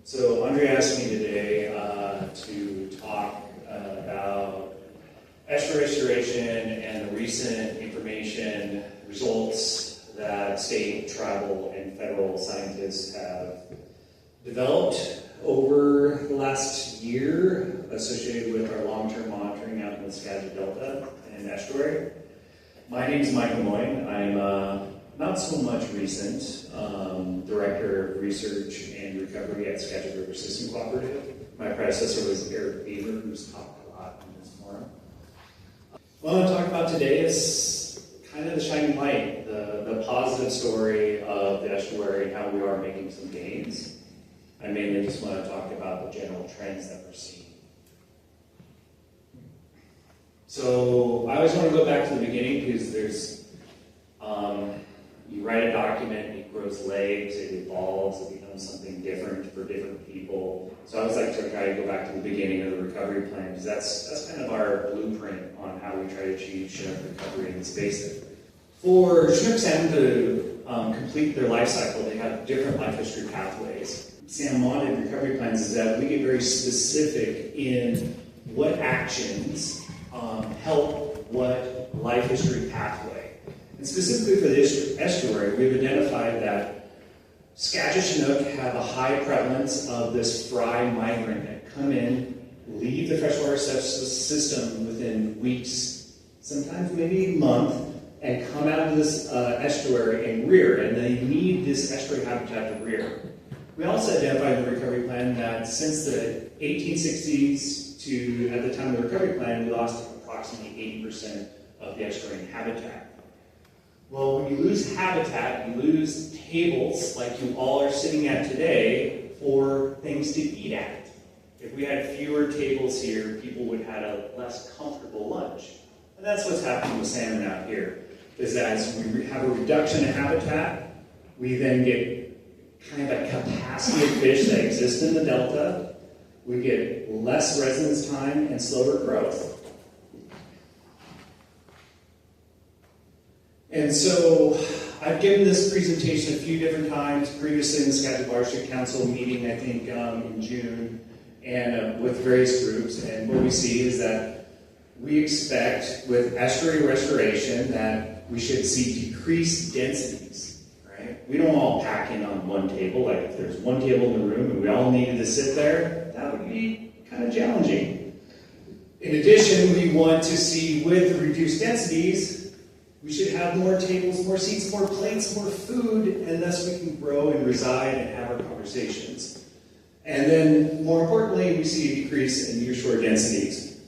So Andre asked me today to talk about estuary restoration and the recent information results that state, tribal, and federal scientists have developed over the last year associated with our long-term monitoring out in the Skagit Delta and Estuary. My name is Mike LeMoine. I'm not so much recent Director of Research and Recovery at Skagit River System Cooperative. My predecessor was Eric Beaver, who's talked a lot in this forum. What I want to talk about today is kind of the shining light, the positive story of the estuary and how we are making some gains. I mainly just want to talk about the general trends that we're seeing. So I always want to go back to the beginning because there's, you write a document, it grows legs, it evolves, it becomes something different for different people. So I always like to try to go back to the beginning of the recovery plan because that's kind of our blueprint on how we try to achieve Chinook recovery in this basin. For Chinook salmon to complete their life cycle, they have different life history pathways. Salmon monitoring recovery plans is that we get very specific in what actions help what life history pathway. And specifically for the estuary, we've identified that Skagit Chinook have a high prevalence of this fry migrant that come in, leave the freshwater system within weeks, sometimes maybe a month, and come out of this estuary and rear, and they need this estuary habitat to rear. We also identified in the recovery plan that since the 1860s to at the time of the recovery plan, we lost approximately 80% of the estuarine habitat. Well, when you lose habitat, you lose tables like you all are sitting at today for things to eat at. If we had fewer tables here, people would have a less comfortable lunch. And that's what's happening with salmon out here, is that as we have a reduction in habitat, we then get kind of a capacity of fish that exist in the delta. We get less residence time and slower growth. And so I've given this presentation a few different times, previously in the Skagit Watershed Council meeting, I think in June, and with various groups. And what we see is that we expect with estuary restoration that we should see decreased densities, right? We don't all pack in on one table. Like if there's one table in the room and we all needed to sit there, that would be kind of challenging. In addition, we want to see with reduced densities, we should have more tables, more seats, more plates, more food, and thus we can grow and reside and have our conversations. And then, more importantly, we see a decrease in nearshore densities.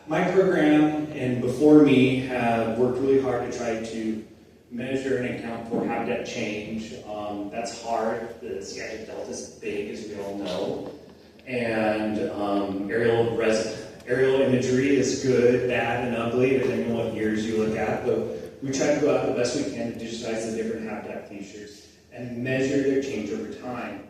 My program and before me have worked really hard to try to measure and account for habitat change. That's hard. The Skagit Delta is big, as we all know. And aerial imagery is good, bad, and ugly, depending on what years you look at. But we try to go out the best we can to digitize the different habitat features and measure their change over time.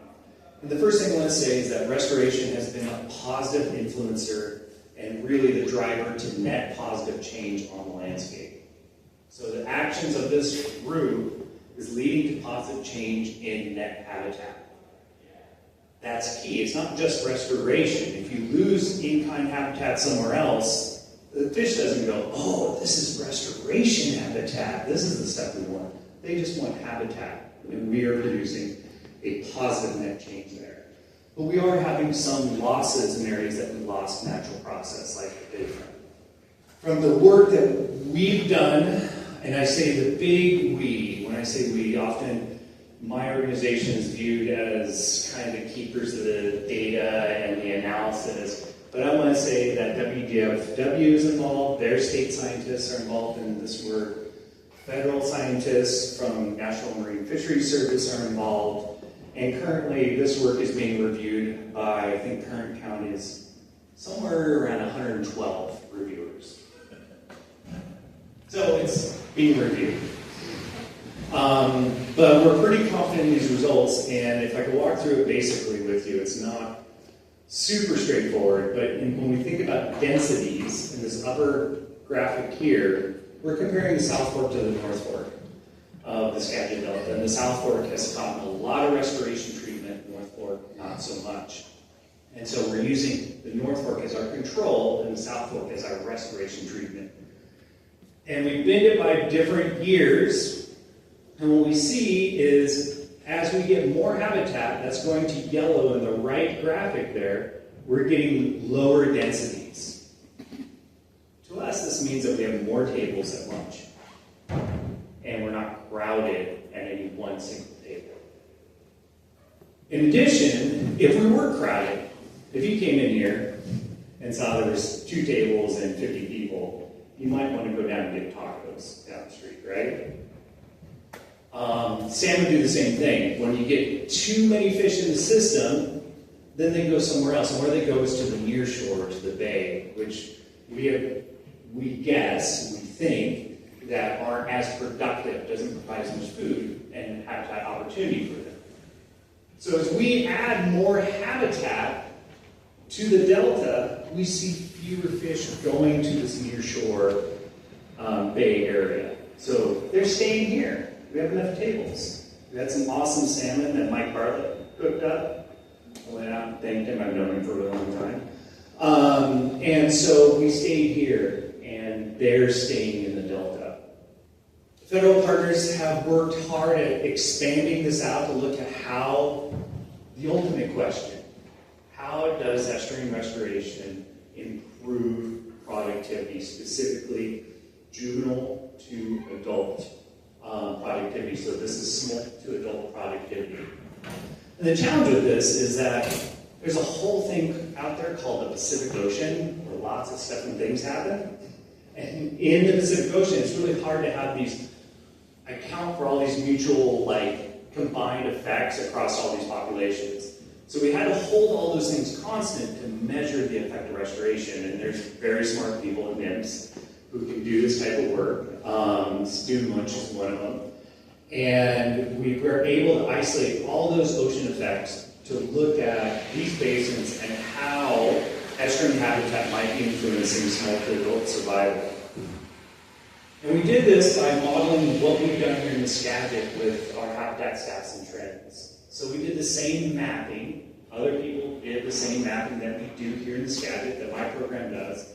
And the first thing I want to say is that restoration has been a positive influencer and really the driver to net positive change on the landscape. So the actions of this group is leading to positive change in net habitat. That's key. It's not just restoration. If you lose in-kind habitat somewhere else, the fish doesn't go, oh, this is restoration habitat. This is the stuff we want. They just want habitat. And we are producing a positive net change there. But we are having some losses in areas that we lost natural process, like the big front. From the work that we've done, and I say the big we, when I say we, often my organization is viewed as kind of keepers of the data and the analysis, but I want to say that WDFW is involved, their state scientists are involved in this work, federal scientists from National Marine Fisheries Service are involved, and currently this work is being reviewed by, I think current count is somewhere around 112 reviewers. So it's being reviewed. But we're pretty confident in these results, and if I could walk through it basically with you, it's not super straightforward, but when we think about densities in this upper graphic here, we're comparing the South Fork to the North Fork of the Skagit Delta, and the South Fork has gotten a lot of restoration treatment, North Fork not not so much. And so we're using the North Fork as our control and the South Fork as our restoration treatment. And we bend it by different years, and what we see is as we get more habitat, that's going to yellow in the right graphic there, we're getting lower densities. To us, this means that we have more tables at lunch, and we're not crowded at any one single table. In addition, if we were crowded, if you came in here and saw there was 2 tables and 50 people, you might want to go down and get tacos down the street, right? Salmon do the same thing. When you get too many fish in the system, then they go somewhere else. And where they go is to the near shore, to the bay, which we think, that aren't as productive, doesn't provide as much food and habitat opportunity for them. So as we add more habitat to the delta, we see fewer fish going to this near shore bay area. So they're staying here. We have enough tables. We had some awesome salmon that Mike Bartlett cooked up. I went out and thanked him. I've known him for a really long time. And so we stayed here, and they're staying in the delta. Federal partners have worked hard at expanding this out to look at how, the ultimate question, how does estuary restoration improve productivity, specifically juvenile to adult productivity? So this is smolt to adult productivity. And the challenge with this is that there's a whole thing out there called the Pacific Ocean, where lots of stuff and things happen. And in the Pacific Ocean, it's really hard to have account for all these mutual, combined effects across all these populations. So we had to hold all those things constant to measure the effect of restoration. And there's very smart people at NIMS who can do this type of work. Student Lunch is one of them. And we were able to isolate all those ocean effects to look at these basins and how estuarine habitat might be influencing smolt to adult survival. And we did this by modeling what we've done here in the Skagit with our habitat stats and trends. So we did the same mapping. Other people did the same mapping that we do here in the Skagit, that my program does,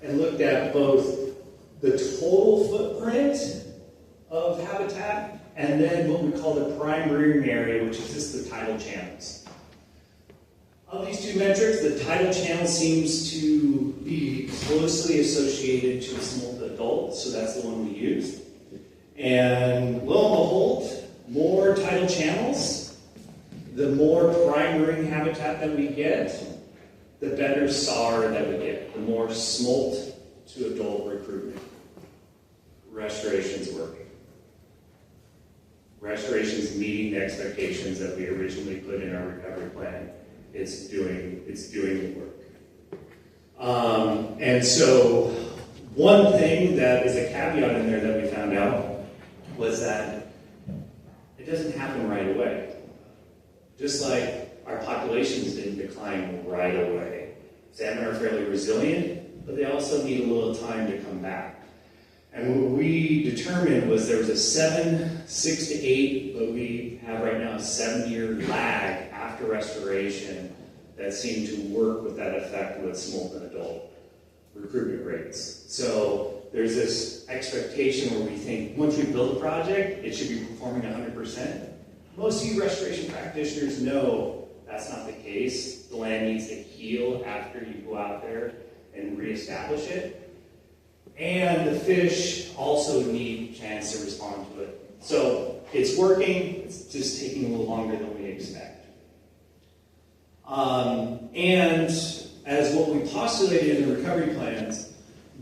and looked at both the total footprint of habitat and then what we call the prime rearing area, which is just the tidal channels. Of these two metrics, the tidal channel seems to be closely associated to a smolt adult, so that's the one we used. And lo and behold, more tidal channels, the more prime rearing habitat that we get, the better SAR that we get, the more smolt to adult recruitment. Restoration's working. Restoration's meeting the expectations that we originally put in our recovery plan. It's doing the work. And so one thing that is a caveat in there that we found out was that it doesn't happen right away. Just like our populations didn't decline right away. Salmon are fairly resilient, but they also need a little time to come back. And what we determined was there was a 6 to 8, but we have right now a 7-year lag after restoration that seemed to work with that effect with smolt and adult recruitment rates. So there's this expectation where we think once we build a project, it should be performing 100%. Most of you restoration practitioners know that's not the case. The land needs to heal after you go out there and reestablish it. And the fish also need a chance to respond to it. So it's working, it's just taking a little longer than we expect. And as what we postulated in the recovery plans,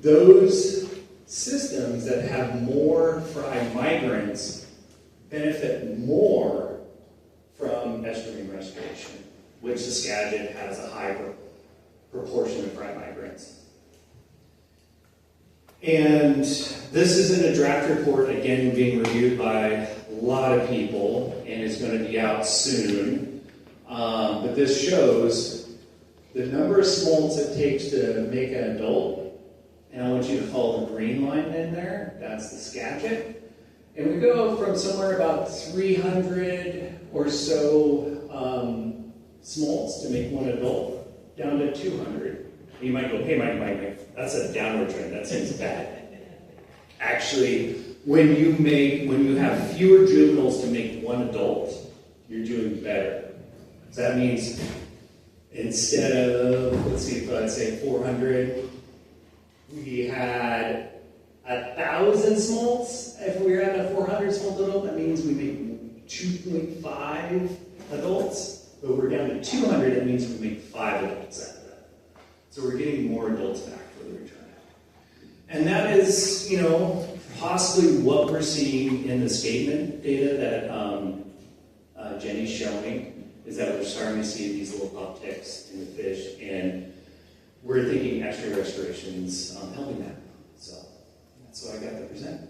those systems that have more fry migrants benefit more from estuarine restoration, which the Skagit has a high proportion of fry migrants. And this is in a draft report, again, being reviewed by a lot of people, and it's going to be out soon. But this shows the number of smolts it takes to make an adult. And I want you to follow the green line in there. That's the Skagit. And we go from somewhere about 300 or so smolts to make one adult, down to 200. You might go, hey, Mike, that's a downward trend. That seems bad. Actually, when you have fewer juveniles to make one adult, you're doing better. So that means instead of, let's see, if I'd say 400, we had 1,000 smolts. If we were at a 400 smolt adult, that means we make 2.5 adults. But we're down to 200, that means we make 5 adults out of that. So we're getting more adults back for the return. And that is, possibly what we're seeing in the escapement data that Jenny's showing, is that we're starting to see these little upticks in the fish, and we're thinking extra restorations helping that. So that's what I got to present.